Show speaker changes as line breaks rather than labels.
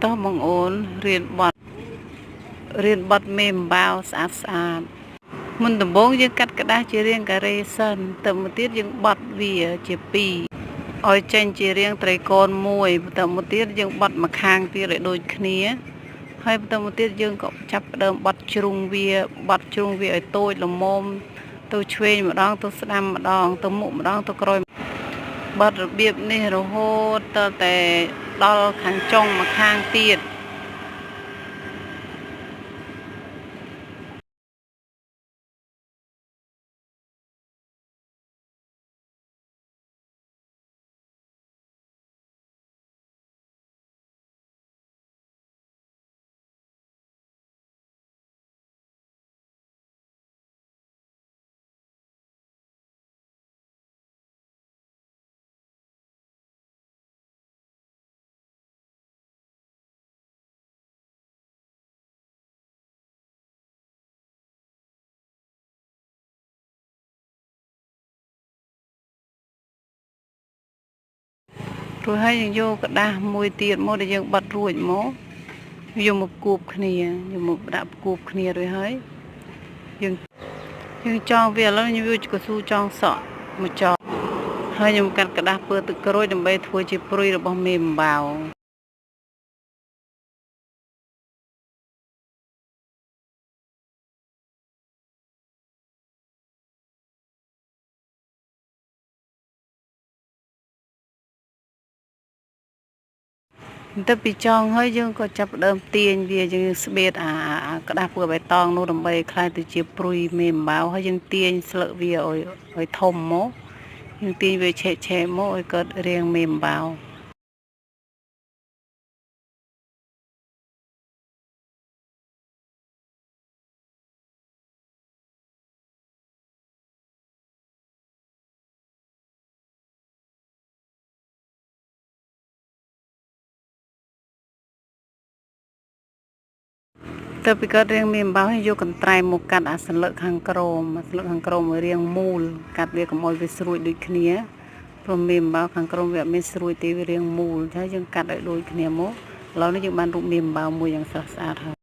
តោះបងអូនរៀនបត់មេអំបៅស្អាតមុនដំបូងយើងកាត់ក្តារជារាងការ៉េសិនទៅមកទៀតយើងបត់វាជា2ឲ្យចេញជារាងត្រីកោណមួយទៅមកទៀតយើងបត់ម្ខាងទៀតឲ្យដូចគ្នាហើយទៅមកទៀតយើងក៏ចាប់ផ្ដើមបត់ជ្រុងវាឲ្យតូចល្មមទៅឆ្វេងម្ដងទៅស្ដាំម្ដងទៅមុខម្ដងទៅក្រោយបត់របៀបនេះរហូតតែដល់ខាងចុងម្ខាងទៀតរួចហើយយើងយកกระดาษមួយទៀតមកដែលយើងបត់រួចមកយកមកគូបគ្នាយកមកដាក់គូបគ្នារួចហើយយើងចងវាឥឡូវយើងយកកស៊ូចងសក់មកចងហើយខ្ញុំកាត់กระดาษពើទឹកក្រូចដើម្បីធ្វើជាព្រុយរបស់មេអំបៅទៅពីចងហើយយើងក៏ចាប់ដើមទាញវាយើងស្បេតអាក្តារពើបៃតងនោះដើម្បីคล้ายទៅជាព្រុយមេអំបៅហើយយើងទាញស្លឹកវាឲ្យធំមកយើងទាញវាឆេកមកឲ្យកើតរាងមេអំបៅទៅពីកើតរាងមេអំបៅហើយយកកន្ត្រៃមកកាត់អាសន្លឹកខាងក្រោមឲ្យរាងមូលកាត់វាកុំឲ្យវាស្រួយដូចគ្នាព្រោះមេអំបៅខាងក្រោមវាអត់មានស្រួយទេវារាងមូលហើយយើងកាត់ឲ្យដូចគ្នាមកឥឡូវនេះយើងបានរូបមេអំបៅមួយយ៉ាងស្រស់ស្អាតហើយ